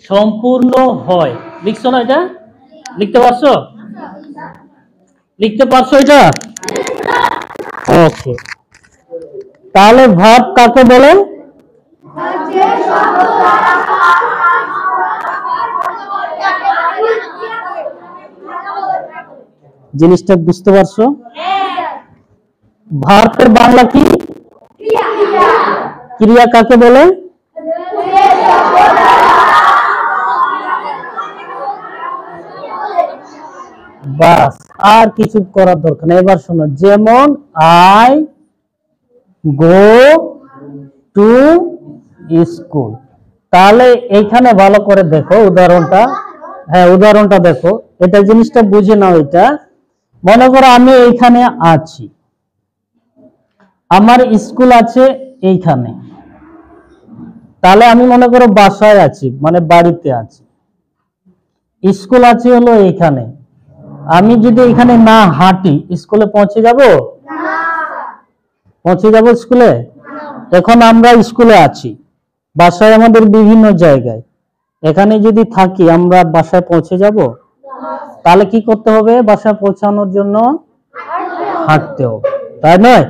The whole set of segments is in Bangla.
সম্পূর্ণ হয়। লিখছো না এটা? লিখতে পারছো? লিখতে পারছো এটা? ওকে, তাহলে ভার্ব কাকে বলে? জিনিসটা বুঝতে পারছো? ভার্বের বাংলা কি? ক্রিয়া কাকে বলে? বাস, আর কিছু করার দরকার নেই। এবার শোনো, যেমন আই গো টু স্কুল। তাহলে এইখানে ভালো করে দেখো উদাহরণটা। হ্যাঁ, উদাহরণটা দেখো, এটা জিনিসটা বুঝে নাও। এটা মনে করো আমি এইখানে আছি, আমার স্কুল আছে এইখানে, তাহলে আমি মনে করো বাসায় আছি, মানে বাড়িতে আছি, স্কুল আছে হলো এইখানে। আমি যদি এখানে না হাঁটি স্কুলে পৌঁছে যাব? পৌঁছে যাব স্কুলে? এখন আমরা স্কুলে আছি, বাসায় আমাদের বিভিন্ন জায়গায়, এখানে যদি থাকি আমরা বাসায় পৌঁছে যাব? তাহলে কি করতে হবে? বাসায় পৌঁছানোর জন্য হাঁটতে হবে, তাই নয়?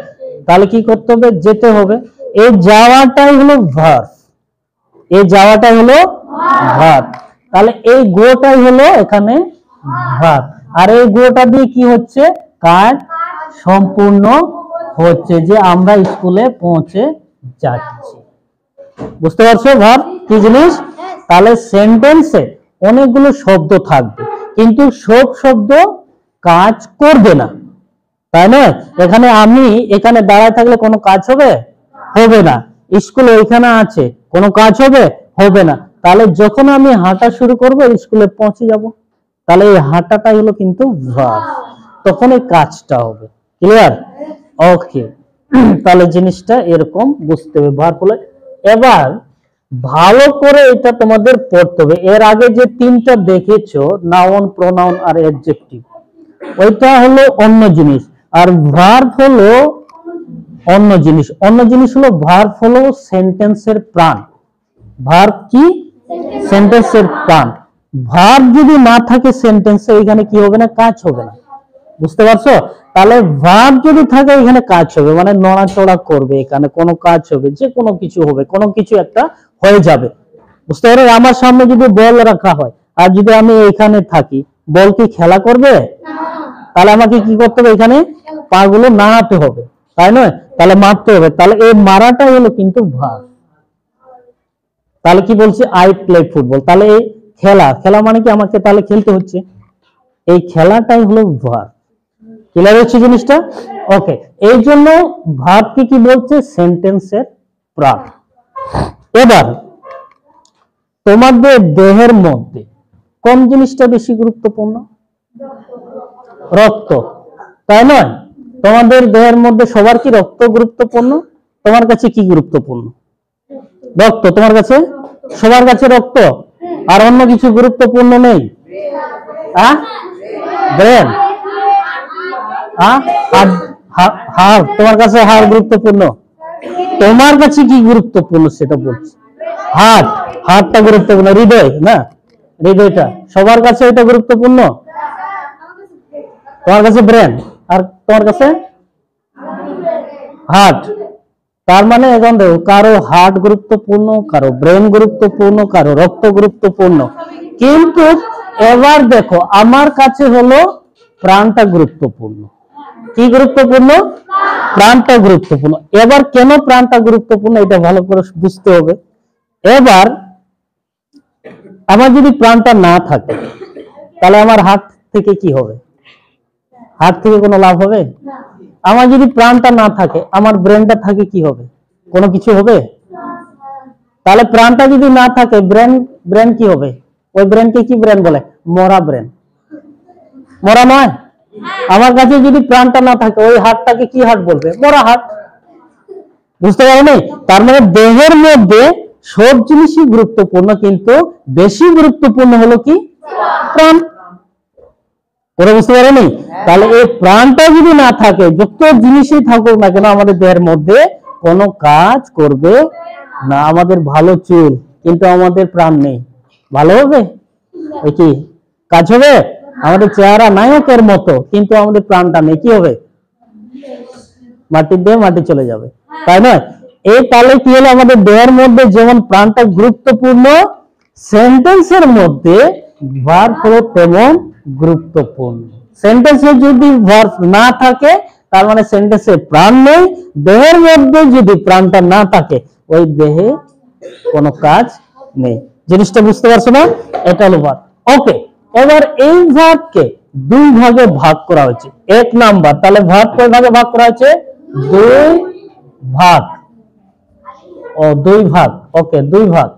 তাহলে কি করতে হবে? যেতে হবে। এই যাওয়াটাই হলো ভার্ব, এই যাওয়াটাই হলো ভার্ব। তাহলে এই গোটাই হলো এখানে ভার্ব, আর এই গোটা দিয়ে কি হচ্ছে? কাজ সম্পূর্ণ হচ্ছে, যে আমরা স্কুলে পৌঁছে যাচ্ছি। বুঝতে পারছো ভার্ব কি জিনিস? তাহলে সেন্টেন্সে অনেকগুলো শব্দ থাকবে, কিন্তু সব শব্দ কাজ করবে না, তাই নয়? এখানে আমি এখানে দাঁড়ায় থাকলে কোনো কাজ হবে? হবে না। স্কুল ওইখানে আছে, কোনো কাজ হবে? হবে না। তাহলে যখন আমি হাঁটা শুরু করব স্কুলে পৌঁছে যাব, তাহলে এই হাঁটাটাই হলো কিন্তু ভার্ব, তখন এই কাজটা হবে। ক্লিয়ার? ওকে, তাহলে জিনিসটা এরকম বুঝতে হবে ভার্ব হলে। এবার ভালো করে এটা তোমাদের পড়তে হবে। এর আগে যে তিনটা দেখেছো, নাউন, প্রোনাউন আর অ্যাডজেক্টিভ, ওইটা হলো অন্য জিনিস, আর ভার্ব হলো অন্য জিনিস। অন্য জিনিস হলো ভার্ব হলো সেন্টেন্সের প্রাণ। ভার্ব কি? সেন্টেন্সের প্রাণ। ভার্ব যদি না থাকে সেন্টেন্সে, এখানে কি হবে না? কাজ হবে না। বুঝতে পারছো? তাহলে ভার্ব যদি থাকে এখানে কাজ হবে, মানে নড়াচড়া করবে, এখানে কোনো কাজ হবে, যে কোনো কিছু হবে, কোনো কিছু একটা হয়ে যাবে। বুঝতে পারো? আমার সামনে যদি বল রাখা হয় আর যদি আমি এখানে থাকি, বল কি খেলা করবে? তাহলে আমাকে কি করতে হবে? এখানে পাগুলো নাড়াতে হবে, তাই নয়? তাহলে মারতে হবে। তাহলে এই মারাটাই হলো কিন্তু ভার্ব। তাহলে কি বলছে? I play football. তাহলে এই খেলা, খেলা মানে কি আমাকে তাহলে খেলতে হচ্ছে, এই খেলাটাই হলো ভার্ব। ক্লিয়ার হচ্ছে জিনিসটা? ওকে, এই জন্য ভার্বকে কি বলছে? সেন্টেন্সের প্রাণ। এবার তোমাদের দেহের মধ্যে কোন জিনিসটা বেশি গুরুত্বপূর্ণ? রক্ত, তাই নয়? তোমাদের দেহের মধ্যে সবার কি রক্ত গুরুত্বপূর্ণ? তোমার কাছে কি গুরুত্বপূর্ণ? রক্ত। তোমার কাছে? সবার কাছে রক্ত, আর অন্য কিছু গুরুত্বপূর্ণ নেই? ব্রেন, হাড়। তোমার কাছে হাড় গুরুত্বপূর্ণ, তোমার কাছে কি গুরুত্বপূর্ণ সেটা বলছি। হার্ট, হার্টটা গুরুত্বপূর্ণ। হৃদয় না, হৃদয়টা সবার কাছে এটা গুরুত্বপূর্ণ। তোমার কাছে ব্রেন, আর তোমার কাছে হার্ট। তার মানে এখন দেখো, কারো হার্ট গুরুত্বপূর্ণ, কারো ব্রেন গুরুত্বপূর্ণ, কারো রক্ত গুরুত্বপূর্ণ, কিন্তু এবার দেখো আমার কাছে হলো প্রাণটা গুরুত্বপূর্ণ। কি গুরুত্বপূর্ণ? প্রাণটা গুরুত্বপূর্ণ। এবার কেন প্রাণটা গুরুত্বপূর্ণ এটা ভালো করে বুঝতে হবে। এবার আমার যদি প্রাণটা না থাকে, তাহলে আমার হাত থেকে কি হবে? হাত থেকে কোনো লাভ হবে? আমার যদি প্রাণটা না থাকে, আমার ব্রেনটা থাকে, কি হবে? কোনো কিছু হবে? তাহলে প্রাণটা যদি না থাকে, ব্রেন, ব্রেন কি হবে? ওই ব্রেনকে কি ব্রেন বলে? মরা ব্রেন। মরা নয়? আমার কাছে যদি প্রাণটা না থাকে, ওই হার্টটাকে কি হার্ট বলবে? মরা হার্ট। বুঝতে পারো? তার মানে দেহের মধ্যে সব জিনিসই গুরুত্বপূর্ণ, কিন্তু বেশি গুরুত্বপূর্ণ হলো কি? প্রাণ। করে বুঝতে পারোনি? তাহলে এই প্রাণটা যদি না থাকে, যত জিনিসই থাকুক না কেন আমাদের দেহের মধ্যে, কোনো কাজ করবে না। আমাদের ভালো চুল, কিন্তু আমাদের প্রাণ নেই, ভালো হবে? ওই কি কাজ হবে? আমাদের চেহারা নায়কের মতো, কিন্তু আমাদের প্রাণটা নেই, কি হবে? মাটি দিয়ে মাটি চলে যাবে, তাই নয়? এই তাহলে কি হলো, আমাদের দেহের মধ্যে যেমন প্রাণটা গুরুত্বপূর্ণ, সেন্টেন্সের মধ্যে ভার্ব হলো তেমন গুরুত্বপূর্ণ। সেন্টেন্সে যদি ভার্ব না থাকে তার মানে সেন্টেন্সে প্রাণ নেই। দেহের মধ্যে যদি প্রাণটা না থাকে ওই দেহে কোনো কাজ নেই। জিনিসটা বুঝতে পারছো না? এটা হলো ভার্ব। ওকে, এবার এই ভার্বকে দুই ভাগে ভাগ করা হয়েছে। এক নাম্বার, তাহলে ভার্ব কয় ভাগে ভাগ করা হয়েছে? দুই ভাগ। ও দুই ভাগ, ওকে দুই ভাগ,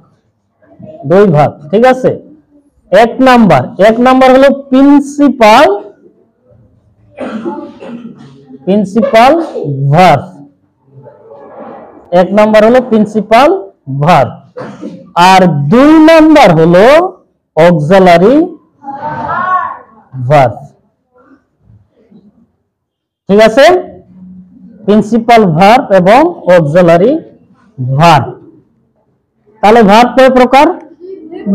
দুই ভাগ, ঠিক আছে। এক নাম্বার হলো প্রিন্সিপাল, প্রিন্সিপাল ভার্ব। এক নাম্বার হলো প্রিন্সিপাল ভার্ব, আর দুই নাম্বার হলো অক্সিলারি ভার্ব। ঠিক আছে, প্রিন্সিপাল ভার্ব এবং অক্সিলারি ভার্ব। তাহলে ভার্ব কয় প্রকার?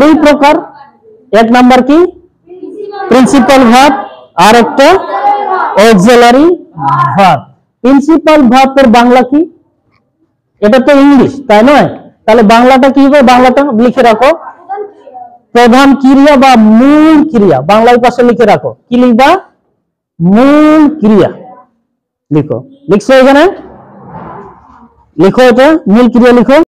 দুই প্রকার। এক নাম্বার কি? প্রিন্সিপাল ভার্ব, আর একটা অক্সিলারি ভার্ব। প্রিন্সিপাল ভার্বের বাংলা কি? এটা তো ইংলিশ, তাই নয়? তাহলে বাংলাটা কি হবে? বাংলাটা লিখে রাখো, প্রধান ক্রিয়া বা মূল ক্রিয়া। বাংলায় পাশে লিখে রাখো, কি লিখবা? মূল ক্রিয়া লিখো। লিখছো এখানে? লিখো, এটা মূল ক্রিয়া লিখো।